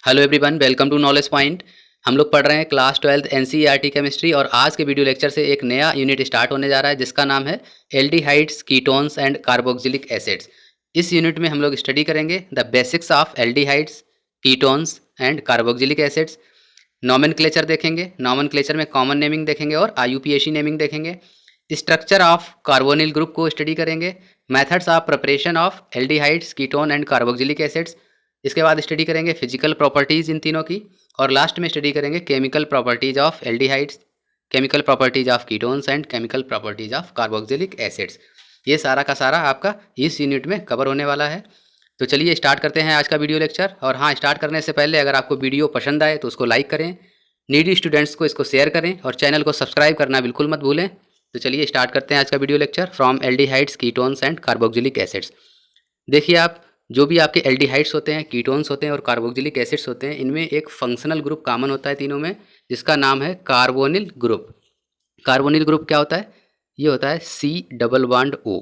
Hello everyone, welcome to knowledge point. हम लोग पढ़ रहे हैं क्लास 12th एनसीईआरटी केमिस्ट्री और आज के वीडियो लेक्चर से एक नया यूनिट स्टार्ट होने जा रहा है जिसका नाम है aldehydes, ketones and carboxylic acids. इस यूनिट में हम लोग स्टडी करेंगे the basics of aldehydes, ketones and carboxylic acids. Nomenclature देखेंगे, नॉमेनक्लेचर में कॉमन नेमिंग देखेंगे और आईयूपीएसी नेमिंग देखेंगे। स्ट्रक्चर ऑफ कार्बोनिल ग्रुप को स्टडी करेंगे, methods of preparation of aldehydes, ketone and carboxylic acids. इसके बाद स्टडी करेंगे फिजिकल प्रॉपर्टीज़ इन तीनों की और लास्ट में स्टडी करेंगे chemical properties of aldehydes, chemical properties of ketones and chemical properties of carboxylic acids. ये सारा का सारा आपका इस यूनिट में कवर होने वाला है। तो चलिए स्टार्ट करते हैं आज का वीडियो लेक्चर। और हाँ, स्टार्ट करने से पहले अगर आपको वीडियो पसंद आए तो उसको लाइक करें, नीडी स्टूडेंट्स को इसको शेयर करें और चैनल को सब्सक्राइब करना बिल्कुल मत भूलें। तो चलिए स्टार्ट करते हैं आज का video lecture from aldehydes, ketones and carboxylic acids. देखिए आप, जो भी आपके एल्डिहाइड्स होते हैं, कीटोन्स होते हैं और कार्बोक्सिलिक एसिड्स होते हैं, इनमें एक फंक्शनल ग्रुप कॉमन होता है तीनों में, जिसका नाम है कार्बोनिल ग्रुप। कार्बोनिल ग्रुप क्या होता है? ये होता है C+O।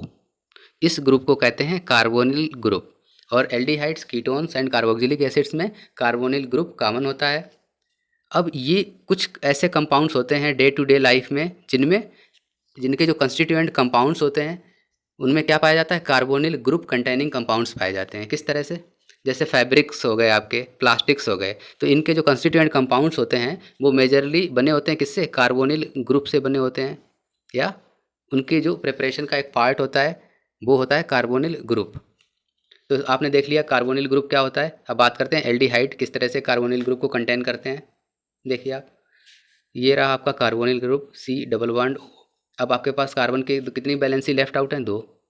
इस ग्रुप को कहते हैं कार्बोनिल ग्रुप। और aldehydes, ketones and carboxylic acids में कार्बोनिल ग्रुप कॉमन होता है। अब ये कुछ ऐसे कंपाउंड्स होते हैं डे टू डे लाइफ में जिनके जो कंस्टिट्यूएंट कंपाउंड्स होते हैं उनमें क्या पाया जाता है? कार्बोनिल ग्रुप कंटेनिंग कंपाउंड्स पाए जाते हैं। किस तरह से? जैसे फैब्रिक्स हो गए, आपके प्लास्टिक्स हो गए, तो इनके जो कंस्टिट्यूएंट कंपाउंड्स होते हैं वो मेजरली बने होते हैं किससे? कार्बोनिल ग्रुप से बने होते हैं, या उनकी जो प्रिपरेशन का एक पार्ट होता है वो होता है कार्बोनिल ग्रुप। तो आपने देख लिया कार्बोनिल ग्रुप क्या होता है। अब बात करते हैं एल्डिहाइड किस तरह से कार्बोनिल ग्रुप को कंटेन करते हैं। देखिए आप, ये रहा आपका कार्बोनिल ग्रुप C+O। अब आपके पास कार्बन की कितनी बैलेंसी लेफ्ट आउट हैं? दो।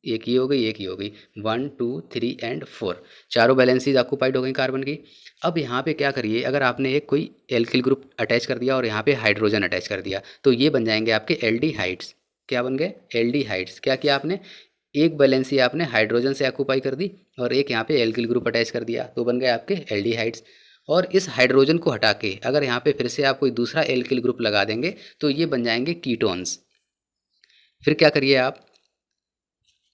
एक ही हो गई, एक ही हो गई। 1 2 3 एंड 4, चारों बैलेंसीज ऑक्यूपाइड हो गई कार्बन की। अब यहाँ पे क्या करिए, अगर आपने एक कोई एल्किल ग्रुप अटैच कर दिया और यहाँ पे हाइड्रोजन अटैच कर दिया तो ये बन जाएंगे आपके एल्डिहाइड्स। क्या बन गए? एल्डिहाइड्स। क्या किया आपने? एक बैलेंसी आपने हाइड्रोजन से ऑक्यूपाई कर दी और एक यहाँ पे एल्किल ग्रुप अटैच कर दिया तो बन गए आपके एल्डिहाइड्स। और इस हाइड्रोजन को हटा के अगर यहाँ पे फिर से आप कोई दूसरा एल्किल ग्रुप लगा देंगे तो ये बन जाएंगे कीटोन्स। फिर क्या करिए आप,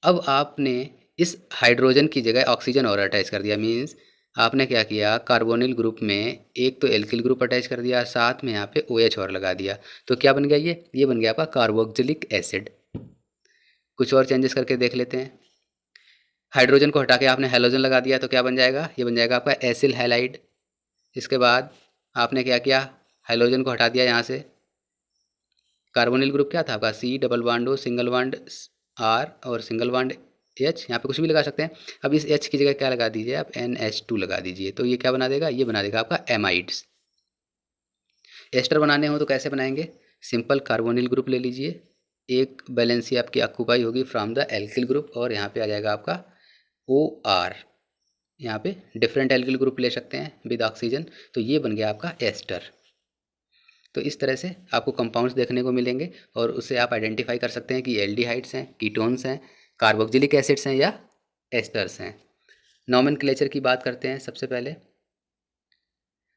अब आपने इस हाइड्रोजन की जगह ऑक्सीजन और अटैच कर दिया। मीन्स आपने क्या किया, कार्बोनिल ग्रुप में एक तो एल्किल ग्रुप अटैच कर दिया, साथ में यहाँ पे OH और लगा दिया। तो क्या बन गया? ये बन गया आपका कार्बोक्सिलिक एसिड। कुछ और चेंजेस करके देख लेते हैं। हाइड्रोजन को हटा के आपने हैलोजन लगा दिया तो क्या बन जाएगा? ये बन जाएगा आपका एसिल हैलाइड। इसके बाद आपने क्या किया, हाइड्रोजन को हटा दिया यहाँ से। कार्बोनिल ग्रुप क्या था आपका? C+O, सिंगल बॉन्ड R और सिंगल बॉन्ड H। यहाँ पे कुछ भी लगा सकते हैं। अब इस H की जगह क्या लगा दीजिए आप? NH2 लगा दीजिए। तो ये क्या बना देगा? ये बना देगा आपका एमाइड्स। एस्टर बनाने हो तो कैसे बनाएंगे? सिंपल कार्बोनिल ग्रुप ले लीजिए, एक बैलेंसी आपकी ऑक्यूपाई होगी फ्रॉम द एल्किल ग्रुप और यहाँ पे आ जाएगा आपका OR। यहाँ पे डिफरेंट एल्किल ग्रुप ले सकते हैं विद ऑक्सीजन, तो ये बन गया आपका एस्टर। तो इस तरह से आपको कंपाउंड्स देखने को मिलेंगे और उससे आप आइडेंटिफाई कर सकते हैं कि एल्डिहाइड्स हैं, कीटोन्स हैं, कार्बोक्सिलिक एसिड्स हैं या एस्टर्स हैं। नॉमेनक्लेचर की बात करते हैं सबसे पहले।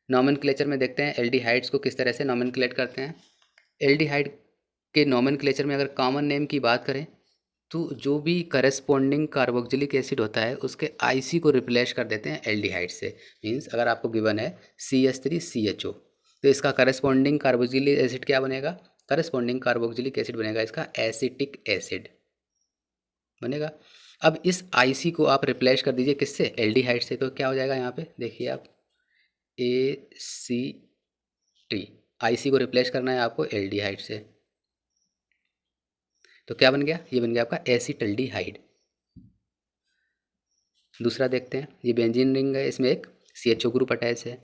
नॉमेनक्लेचर में देखते हैं एल्डिहाइड्स को किस तरह से नॉमेनक्लेट करते हैं। एल्डिहाइड के नॉमेनक्लेचर में अगर कॉमन नेम की बात करें तो जो भी करस्पॉन्डिंग कार्बोक्सिलिक एसिड होता है उसके आईसी को रिप्लेस कर देते हैं एल्डिहाइड से। मीन्स अगर आपको गिवन है CH3CHO तो इसका करस्पॉन्डिंग कार्बोक्सिलिक एसिड क्या बनेगा? करस्पॉन्डिंग कार्बोक्सिलिक एसिड बनेगा इसका एसिटिक एसिड बनेगा। अब इस आईसी को आप रिप्लेस कर दीजिए किससे? एल्डिहाइड से। तो क्या हो जाएगा यहाँ पे? देखिए आप, ACT। आईसी को रिप्लेस करना है आपको एल्डिहाइड से, तो क्या बन गया? ये बन गया आपका एसिटल्डिहाइड। दूसरा देखते हैं, ये बेंजीन रिंग है, इसमें एक CHO ग्रुप अटैच है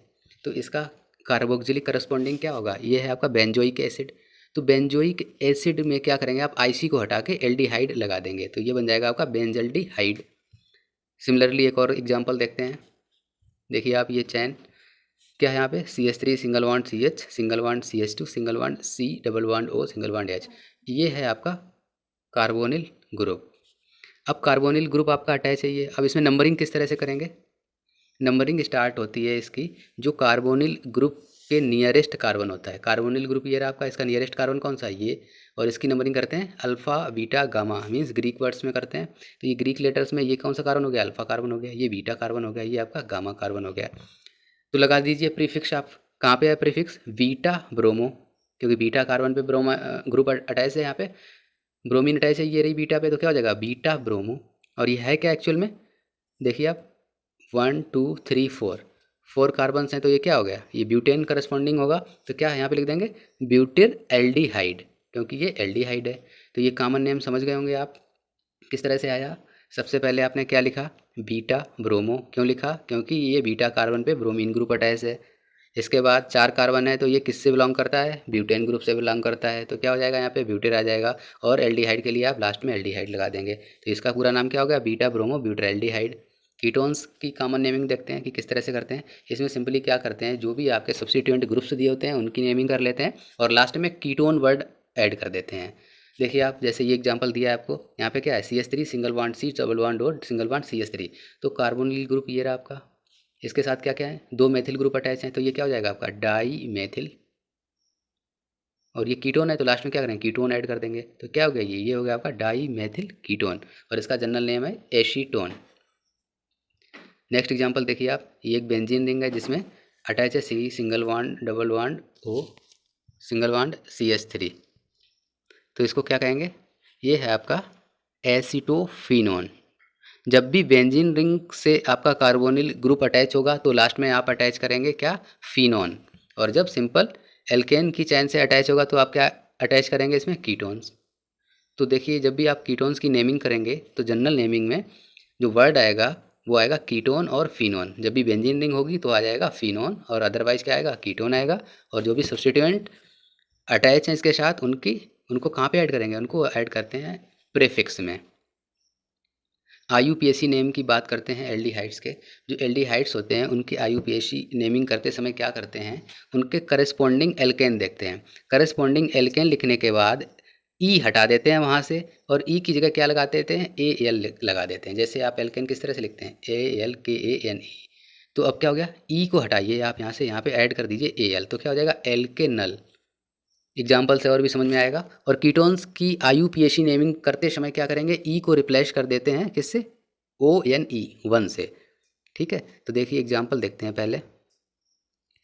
तो इसका कार्बोक्सिलिक करस्पॉन्डिंग क्या होगा? ये है आपका बेंजोइक एसिड। तो बेंजोइक एसिड में क्या करेंगे आप? आईसी को हटा के एल्डिहाइड लगा देंगे तो ये बन जाएगा आपका बेंजल्डिहाइड। सिमिलरली एक और एग्जांपल देखते हैं। देखिए आप, ये चैन क्या है यहाँ पे? CH3 single bond CH, single bond CH2, single bond C+O, single bond H। ये है आपका कार्बोनिल ग्रुप। अब कार्बोनिल ग्रुप आपका अटैच है ये। अब इसमें नंबरिंग किस तरह से करेंगे? नंबरिंग स्टार्ट होती है इसकी जो कार्बोनिल ग्रुप के नियरेस्ट कार्बन होता है। कार्बोनिल ग्रुप ये रहा आपका, इसका नियरेस्ट कार्बन कौन सा है? ये। और इसकी नंबरिंग करते हैं alpha beta gamma, means Greek words में करते हैं। तो ये ग्रीक लेटर्स में ये कौन सा कार्बन हो गया? अल्फ़ा कार्बन हो गया। ये बीटा कार्बन हो गया, ये आपका गामा कार्बन हो गया। तो लगा दीजिए प्रीफिक्स आप। कहाँ पे है प्रीफिक्स? बीटा ब्रोमो, क्योंकि बीटा कार्बन पे ब्रोमा ग्रुप अटैच है, यहाँ पे ब्रोमीन अटैच है, ये रही बीटा पे, तो क्या हो जाएगा बीटा ब्रोमो। और ये है क्या एक्चुअल में? देखिए आप, 1 2 3 4 4 कार्बन्स हैं, तो ये क्या हो गया? ये ब्यूटेन करस्पॉन्डिंग होगा, तो क्या यहाँ पे लिख देंगे ब्यूटिल एल्डिहाइड, क्योंकि ये एल्डिहाइड है। तो ये कॉमन नेम समझ गए होंगे आप किस तरह से आया। सबसे पहले आपने क्या लिखा? Beta bromo. क्यों लिखा? क्योंकि ये बीटा कार्बन पे ब्रोमीन ग्रुप अटैच है। इसके बाद 4 कार्बन है, तो ये किससे बिलोंग करता है? ब्यूटेन ग्रुप से बिलोंग करता है, तो क्या हो जाएगा यहाँ पे ब्यूटेन आ जाएगा। और एल्डिहाइड के लिए आप लास्ट में एल्डिहाइड लगा देंगे, तो इसका पूरा नाम क्या हो गया? Beta bromo butyraldehyde. कीटोन्स की कॉमन नेमिंग देखते हैं कि किस तरह से करते हैं। इसमें सिंपली क्या करते हैं, जो भी आपके सब्स्टिट्यूएंट ग्रुप्स दिए होते हैं उनकी नेमिंग कर लेते हैं और लास्ट में कीटोन वर्ड ऐड कर देते हैं। देखिए आप, जैसे ये एग्जांपल दिया है आपको, यहाँ पे क्या है? CH3 single bond C double bond O single bond CH3, तो कार्बोनिल ग्रुप ये रहा आपका। इसके साथ क्या क्या है? 2 मेथिल ग्रुप अटैच हैं, तो ये क्या हो जाएगा आपका? Dimethyl. और ये कीटोन है, तो लास्ट में क्या करेंगे? कीटोन ऐड कर देंगे, तो क्या हो गया? ये हो गया आपका डाई मेथिल कीटोन, और इसका जनरल नेम है एसीटोन। नेक्स्ट एग्जांपल देखिए आप, ये एक बेंजीन रिंग है जिसमें अटैच है C single bond double bond O single bond CH3, तो इसको क्या कहेंगे? ये है आपका एसीटोफिनोन। जब भी बेंजीन रिंग से आपका कार्बोनिल ग्रुप अटैच होगा तो लास्ट में आप अटैच करेंगे क्या? फिनोन। और जब सिंपल एल्केन की चैन से अटैच होगा तो आप क्या अटैच करेंगे इसमें? कीटोन्स। तो देखिए, जब भी आप कीटोन्स की नेमिंग करेंगे तो जनरल नेमिंग में जो वर्ड आएगा वो आएगा कीटोन और फिनोन। जब भी बेंजीन रिंग होगी तो आ जाएगा फिनोन, और अदरवाइज क्या आएगा? कीटोन आएगा। और जो भी सब्स्टिट्यूएंट अटैच हैं इसके साथ उनको कहाँ पे ऐड करेंगे? उनको ऐड करते हैं प्रेफिक्स में। IUPAC नेम की बात करते हैं एल्डिहाइड्स के। जो एल्डिहाइड्स होते हैं उनकी IUPAC नेमिंग करते समय क्या करते हैं? उनके करस्पॉन्डिंग एल्केन देखते हैं। करस्पॉन्डिंग एल्केन लिखने के बाद ई हटा देते हैं वहाँ से, और ई की जगह क्या लगा देते हैं? AL लगा देते हैं। जैसे आप एल्केन किस तरह से लिखते हैं? ALKANE। तो अब क्या हो गया? ई को हटाइए आप यहाँ से, यहाँ पे ऐड कर दीजिए AL, तो क्या हो जाएगा? एल्केनल। एग्जाम्पल से और भी समझ में आएगा। और कीटोन्स की IUPAC नेमिंग करते समय क्या करेंगे? ई को रिप्लेस कर देते हैं किससे? ONE 1 से। ठीक है, तो देखिए एग्जाम्पल देखते हैं पहले।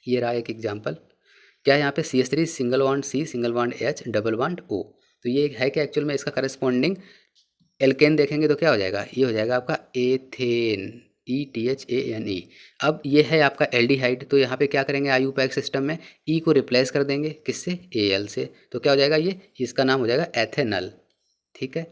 ये रहा एक एग्जाम्पल। क्या है यहाँ पे? CH3 single bond C single bond H double bond O। तो ये है क्या एक्चुअल में? इसका करस्पॉन्डिंग एल्केन देखेंगे तो क्या हो जाएगा? ये हो जाएगा आपका एथेन, ETHANE। अब ये है आपका एल्डिहाइड, तो यहाँ पे क्या करेंगे? IUPAC सिस्टम में ई को रिप्लेस कर देंगे किससे? AL से, तो क्या हो जाएगा? ये इसका नाम हो जाएगा एथेनल। ठीक है,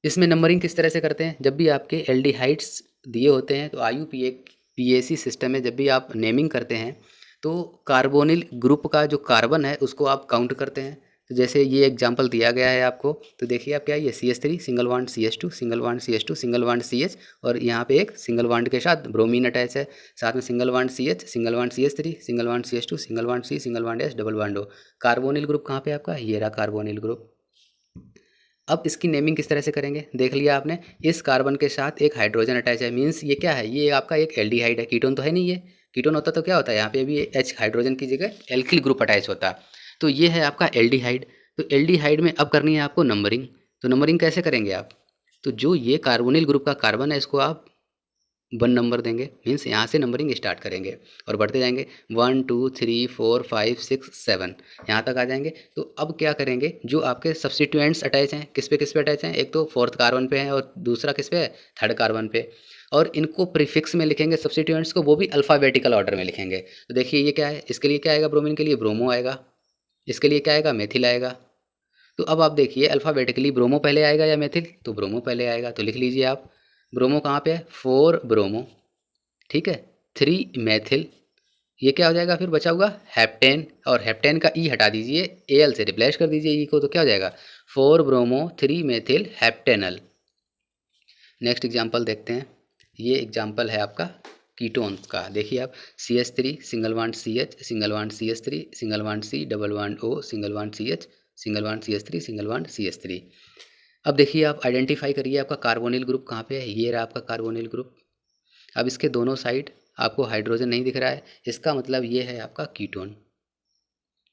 इसमें नंबरिंग किस तरह से करते हैं? जब भी आपके एल्डिहाइड्स दिए होते हैं तो IUPAC सिस्टम में जब भी आप नेमिंग करते हैं तो कार्बोनिल ग्रुप का जो कार्बन है उसको आप काउंट करते हैं। तो जैसे ये एग्जांपल दिया गया है आपको, तो देखिए आप, क्या ये CH3 single bond CH2 single bond CH2 single bond CH, और यहाँ पे एक सिंगल बॉन्ड के साथ ब्रोमीन अटैच है, साथ में single bond CH single bond CH3 single bond CH2 single bond C single bond H double bond O। Carbonyl group कहाँ पे आपका? ये रहा कार्बोनिल ग्रुप। अब इसकी नेमिंग किस तरह से करेंगे? देख लिया आपने, इस कार्बन के साथ एक हाइड्रोजन अटैच है, मीन्स ये क्या है? ये आपका एक एल्डिहाइड है। कीटोन तो है नहीं, ये कीटोन होता तो क्या होता है? यहाँ पे भी H हाइड्रोजन की जगह एल्किल ग्रुप अटैच होता। तो ये है आपका एल्डिहाइड। तो एल्डिहाइड में अब करनी है आपको नंबरिंग। तो नंबरिंग कैसे करेंगे आप? तो जो ये कार्बोनिल ग्रुप का कार्बन है इसको आप 1 नंबर देंगे, मीन्स यहाँ से नंबरिंग स्टार्ट करेंगे और बढ़ते जाएंगे 1 2 3 4 5 6 7, यहाँ तक आ जाएंगे। तो अब क्या करेंगे? जो आपके सब्स्टिट्यूएंट्स अटैच हैं किस पे अटैच हैं? एक तो 4th कार्बन पे है और दूसरा किस पे है? 3rd कार्बन पे। और इनको प्रीफिक्स में लिखेंगे सब्स्टिट्यूएंट्स को, वो भी अल्फ़ाबेटिकल ऑर्डर में लिखेंगे। तो देखिए ये क्या है? इसके लिए क्या आएगा? ब्रोमीन के लिए ब्रोमो आएगा, इसके लिए क्या आएगा? मेथिल आएगा। तो अब आप देखिए अल्फ़ाबेटिकली ब्रोमो पहले आएगा या मेथिल? तो ब्रोमो पहले आएगा, तो लिख लीजिए आप। ब्रोमो कहाँ पे है? 4 ब्रोमो, ठीक है, 3 मेथिल। ये क्या हो जाएगा फिर? बचा हुआ हेप्टेन, और हेप्टेन का ई हटा दीजिए, AL से रिप्लेस कर दीजिए ई को, तो क्या हो जाएगा? 4 bromo 3 methyl heptanal. Next example देखते हैं। ये एग्जांपल है आपका कीटोन्स का। देखिए आप, CH3 single bond CH single bond CH3 single bond C double bond O single bond CH single bond CH3 single bond CH3। अब देखिए आप आइडेंटिफाई करिए आपका कार्बोनिल ग्रुप कहाँ पे है। ये रहा आपका कार्बोनिल ग्रुप। अब इसके दोनों साइड आपको हाइड्रोजन नहीं दिख रहा है, इसका मतलब ये है आपका कीटोन।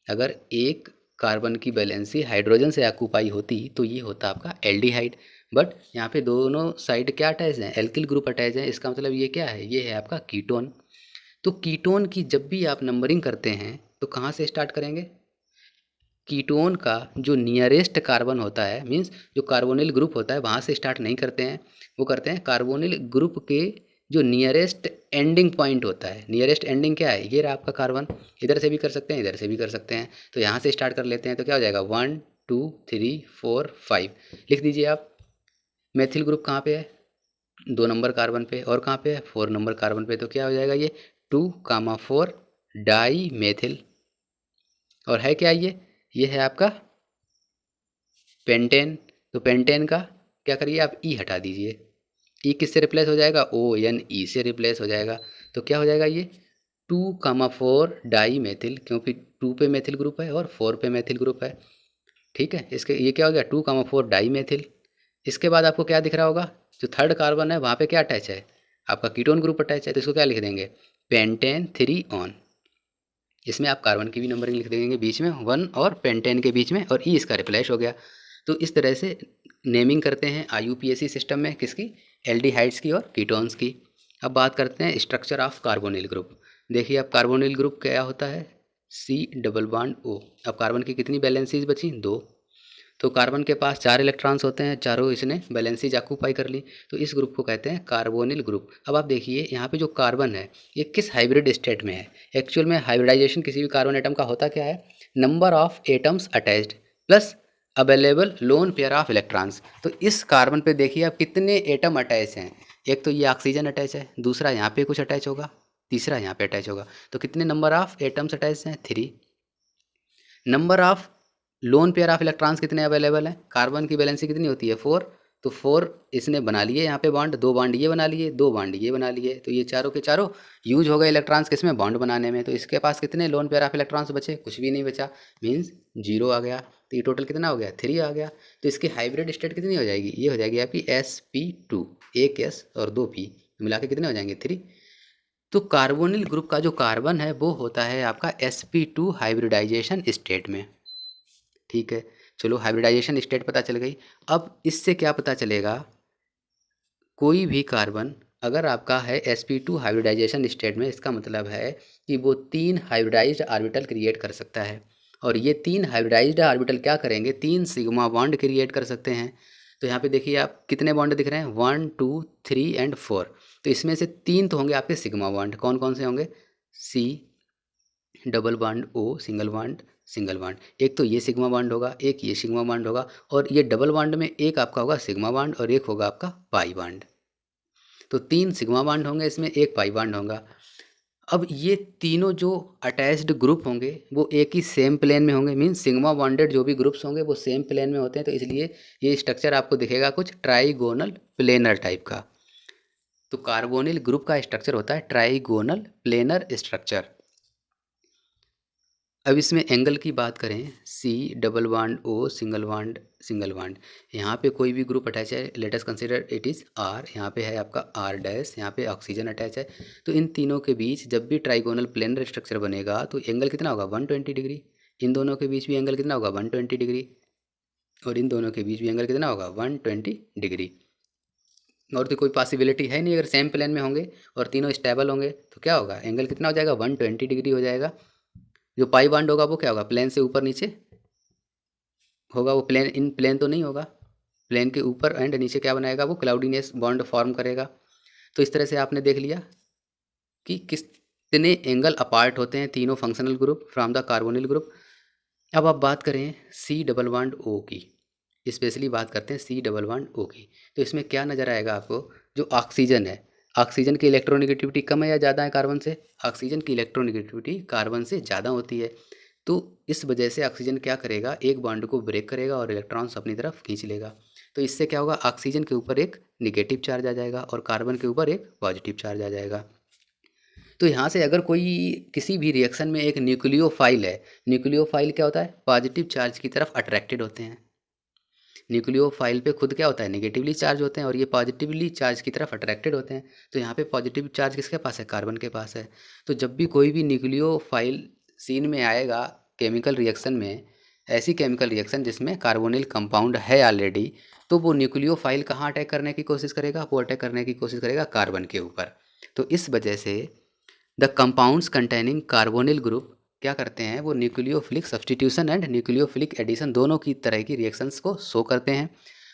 अगर एक कार्बन की वैलेंसी हाइड्रोजन से ऑक्यूपाई होती तो ये होता आपका एल्डिहाइड, बट यहाँ पे दोनों साइड क्या अटैच हैं? एल्किल ग्रुप अटैच है, इसका मतलब ये क्या है? ये है आपका कीटोन। तो कीटोन की जब भी आप नंबरिंग करते हैं तो कहाँ से स्टार्ट करेंगे? कीटोन का जो नियरेस्ट कार्बन होता है, मीन्स जो कार्बोनिल ग्रुप होता है, वहाँ से स्टार्ट नहीं करते हैं। वो करते हैं कार्बोनिल ग्रुप के जो नियरेस्ट एंडिंग पॉइंट होता है। नियरेस्ट एंडिंग क्या है? ये रहा आपका कार्बन। इधर से भी कर सकते हैं, इधर से भी कर सकते हैं। तो यहाँ से स्टार्ट कर लेते हैं तो क्या हो जाएगा? 1 2 3 4 5 लिख दीजिए आप। मेथिल ग्रुप कहाँ पे है? 2 नंबर कार्बन पे। और कहाँ पे है? 4 नंबर कार्बन पे। तो क्या हो जाएगा ये? 2,4 डाई मेथिल। और है क्या ये है आपका पेंटेन। तो पेंटेन का क्या करिए आप? ई हटा दीजिए। ई किससे रिप्लेस हो जाएगा? ONE से रिप्लेस हो जाएगा। तो क्या हो जाएगा ये? 2,4 डाई मेथिल, क्योंकि 2 पे मेथिल ग्रुप है और 4 पे मेथिल ग्रुप है। ठीक है, इसके ये क्या हो गया? 2,4 डाई मेथिल। इसके बाद आपको क्या दिख रहा होगा? जो थर्ड कार्बन है वहाँ पे क्या अटैच है? आपका कीटोन ग्रुप अटैच है। तो इसको क्या लिख देंगे? Pentane 3 on. इसमें आप कार्बन की भी नंबरिंग लिख देंगे बीच में 1 और पेंटेन के बीच में, और ई इसका रिप्लेस हो गया। तो इस तरह से नेमिंग करते हैं IUPAC सिस्टम में किसकी? एल्डिहाइड्स की और कीटोन्स की। अब बात करते हैं स्ट्रक्चर ऑफ कार्बोनिल ग्रुप। देखिए अब कार्बोनिल ग्रुप क्या होता है? C double bond O। अब कार्बन की कितनी वैलेंसीज बची? 2। तो कार्बन के पास 4 इलेक्ट्रॉन्स होते हैं, चारों इसने वैलेंसीज ऑक्यूपाई कर ली। तो इस ग्रुप को कहते हैं कार्बोनिल ग्रुप। अब आप देखिए यहाँ पे जो कार्बन है ये किस हाइब्रिड स्टेट में है? एक्चुअल में हाइब्रिडाइजेशन किसी भी कार्बन एटम का होता क्या है? Number of atoms attached plus available lone pair of electrons. तो इस कार्बन पे देखिए आप कितने एटम अटैच हैं। एक तो ये ऑक्सीजन अटैच है, दूसरा यहाँ पे कुछ अटैच होगा, तीसरा यहाँ पे अटैच होगा। तो कितने नंबर ऑफ एटम्स अटैच हैं? 3। Number of lone pair of electrons कितने अवेलेबल हैं? कार्बन की वैलेंसी कितनी होती है? 4। तो 4 इसने बना लिए यहाँ पे बॉन्ड, 2 बॉन्ड ये बना लिए, 2 बॉन्ड ये बना लिए। तो ये चारों के चारों यूज हो गए इलेक्ट्रॉन्स किसमें? बॉन्ड बनाने में। तो इसके पास कितने लोन पेयर ऑफ इलेक्ट्रॉन्स बचे? कुछ भी नहीं बचा, मीन्स 0 आ गया। तो ये टोटल कितना हो गया? 3 आ गया। तो इसकी हाइब्रिड स्टेट कितनी हो जाएगी? ये हो जाएगी आपकी sp2, एक S और 2 P, मिला के कितने हो जाएंगे? 3। तो कार्बोनिल ग्रुप का जो कार्बन है वो होता है आपका sp2 हाइब्रिडाइजेशन स्टेट में। ठीक है, चलो हाइब्रिडाइजेशन स्टेट पता चल गई। अब इससे क्या पता चलेगा? कोई भी कार्बन अगर आपका है sp2 हाइब्रिडाइजेशन स्टेट में, इसका मतलब है कि वो 3 हाइब्रिडाइज्ड ऑर्बिटल क्रिएट कर सकता है। और ये 3 हाइब्रिडाइज्ड ऑर्बिटल क्या करेंगे? 3 सिग्मा बॉन्ड क्रिएट कर सकते हैं। तो यहाँ पे देखिए आप कितने बॉन्ड दिख रहे हैं? 1 2 3 एंड 4। तो इसमें से 3 तो होंगे आपके सिग्मा बॉन्ड। कौन कौन से होंगे? C double bond O single bond single bond. एक तो ये सिग्मा बॉन्ड होगा, एक ये सिग्मा बॉन्ड होगा, और ये डबल बॉन्ड में एक आपका होगा सिग्मा बॉन्ड और एक होगा आपका पाई बॉन्ड। तो 3 सिग्मा बॉन्ड होंगे इसमें, एक पाई बॉन्ड होगा। अब ये तीनों जो अटैच्ड ग्रुप होंगे वो एक ही सेम प्लेन में होंगे, मीन्स सिग्मा बॉन्डेड जो भी ग्रुप्स होंगे वो सेम प्लेन में होते हैं। तो इसलिए ये स्ट्रक्चर आपको दिखेगा कुछ ट्राइगोनल प्लेनर टाइप का। तो कार्बोनिल ग्रुप का स्ट्रक्चर होता है ट्राइगोनल प्लेनर स्ट्रक्चर। अब इसमें एंगल की बात करें, C double bond O single bond, यहाँ पे कोई भी ग्रुप अटैच है, let us consider it is R। यहाँ पे है आपका R डैश, यहाँ पे ऑक्सीजन अटैच है। तो इन तीनों के बीच जब भी ट्राइगोनल प्लेनर स्ट्रक्चर बनेगा तो एंगल कितना होगा? 120 डिग्री। इन दोनों के बीच भी एंगल कितना होगा? 120 डिग्री। और इन दोनों के बीच भी एंगल कितना होगा? 120 डिग्री। और तो कोई पॉसिबिलिटी है नहीं, अगर सेम प्लेन में होंगे और तीनों स्टेबल होंगे तो क्या होगा? एंगल कितना हो जाएगा? 120 डिग्री हो जाएगा। जो पाई बॉन्ड होगा वो क्या होगा? प्लेन से ऊपर नीचे होगा। वो प्लेन इन प्लेन तो नहीं होगा, प्लेन के ऊपर एंड नीचे क्या बनाएगा? वो क्लाउडीनेस बॉन्ड फॉर्म करेगा। तो इस तरह से आपने देख लिया कि कितने एंगल अपार्ट होते हैं तीनों functional group from the carbonyl group. अब आप बात करें C डबल बॉन्ड O की, स्पेशली बात करते हैं C डबल बॉन्ड O की। तो इसमें क्या नज़र आएगा आपको? जो ऑक्सीजन है, ऑक्सीजन की इलेक्ट्रोनेगेटिविटी कम है या ज़्यादा है कार्बन से? ऑक्सीजन की इलेक्ट्रोनेगेटिविटी कार्बन से ज़्यादा होती है। तो इस वजह से ऑक्सीजन क्या करेगा? एक बॉन्ड को ब्रेक करेगा और इलेक्ट्रॉन्स अपनी तरफ खींच लेगा। तो इससे क्या होगा? ऑक्सीजन के ऊपर एक निगेटिव चार्ज आ जाएगा और कार्बन के ऊपर एक पॉजिटिव चार्ज आ जाएगा। तो यहाँ से अगर कोई किसी भी रिएक्शन में एक न्यूक्लियोफाइल है, न्यूक्लियोफाइल क्या होता है? पॉजिटिव चार्ज की तरफ अट्रैक्टेड होते हैं। न्यूक्लियोफाइल पे खुद क्या होता है? नेगेटिवली चार्ज होते हैं, और ये पॉजिटिवली चार्ज की तरफ अट्रैक्टेड होते हैं। तो यहाँ पे पॉजिटिव चार्ज किसके पास है? कार्बन के पास है। तो जब भी कोई भी न्यूक्लियोफाइल सीन में आएगा केमिकल रिएक्शन में, ऐसी केमिकल रिएक्शन जिसमें कार्बोनिल कंपाउंड है ऑलरेडी, तो वो न्यूक्लियोफाइल कहाँ अटैक करने की कोशिश करेगा? वो अटैक करने की कोशिश करेगा कार्बन के ऊपर। तो इस वजह से the compounds containing carbonyl group क्या करते हैं, वो nucleophilic substitution and nucleophilic addition दोनों की तरह की रिएक्शंस को शो करते हैं।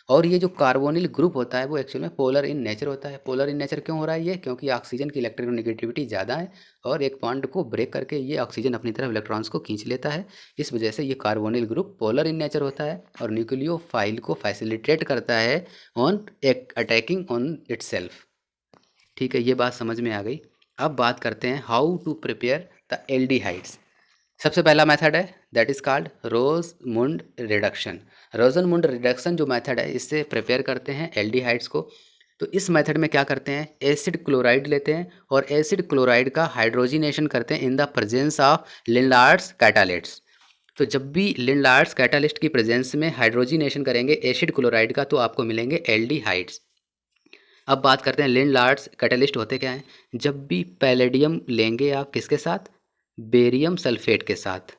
और ये जो कार्बोनिल ग्रुप होता है वो एक्चुअल में पोलर इन नेचर होता है। पोलर इन नेचर क्यों हो रहा है ये, क्योंकि ऑक्सीजन की इलेक्ट्रोनेगेटिविटी ज़्यादा है और एक बॉन्ड को ब्रेक करके ये ऑक्सीजन अपनी तरफ इलेक्ट्रॉन्स को खींच लेता है। इस वजह से ये carbonyl group polar in nature होता है और न्यूक्लियोफाइल को फैसिलिटेट करता है ऑन अटैकिंग ऑन इटसेल्फ। ठीक है, ये बात समझ में आ गई। अब बात करते हैं how to prepare the aldehydes. सबसे पहला मेथड है that is called Rosenmund reduction. Rosenmund reduction जो मेथड है, इससे प्रिपेयर करते हैं एल्डिहाइड्स को। तो इस मेथड में क्या करते हैं, एसिड क्लोराइड लेते हैं और एसिड क्लोराइड का हाइड्रोजिनेशन करते हैं इन द प्रेजेंस ऑफ लिनलार्ड्स कैटालिस्ट्स। तो जब भी लिनलार्ड्स कैटालिस्ट की प्रेजेंस में हाइड्रोजिनेशन करेंगे एसिड क्लोराइड का, तो आपको मिलेंगे एल्डिहाइड्स। अब बात करते हैं लिनलार्ड्स कैटालिस्ट होते क्या हैं। जब भी पैलेडियम लेंगे आप किसके साथ, बेरियम सल्फेट के साथ।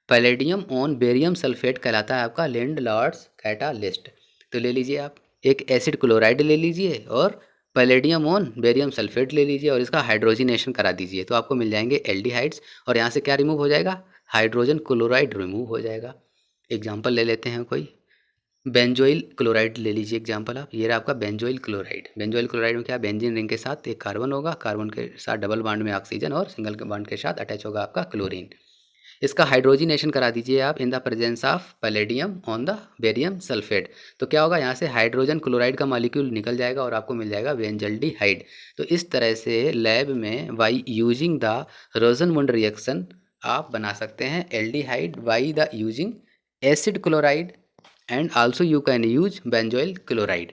पैलेडियम ऑन बेरियम सल्फेट कहलाता है आपका लिनलार्ड्स कैटालिस्ट। तो ले लीजिए आप एक एसिड क्लोराइड ले लीजिए और पैलेडियम ऑन बेरियम सल्फेट ले लीजिए और इसका हाइड्रोजिनेशन करा दीजिए, तो आपको मिल जाएंगे एल्डिहाइड्स। और यहाँ से क्या रिमूव हो जाएगा, हाइड्रोजन क्लोराइड रिमूव हो जाएगा। एग्जाम्पल ले लेते हैं कोई, बेंजोइल क्लोराइड ले लीजिए एग्जांपल आप। ये रहा आपका बेंजोइल क्लोराइड। बेंजोइल क्लोराइड में क्या, बेंजीन रिंग के साथ एक कार्बन होगा, कार्बन के साथ डबल बॉन्ड में ऑक्सीजन और सिंगल बॉन्ड के साथ अटैच होगा आपका क्लोरीन। इसका हाइड्रोजिनेशन करा दीजिए आप in the presence of palladium on the barium sulphate. तो क्या होगा, यहाँ से हाइड्रोजन क्लोराइड का मॉलिक्यूल निकल जाएगा और आपको मिल जाएगा बेंजल्डिहाइड। तो इस तरह से लैब में by using the Rosenmund reaction आप बना सकते हैं aldehyde by the using acid chloride and also you can use benzoyl chloride.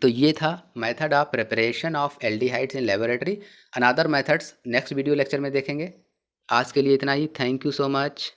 तो ये था method of preparation of aldehydes in laboratory. Another methods next video lecture में देखेंगे। आज के लिए इतना ही। Thank you so much.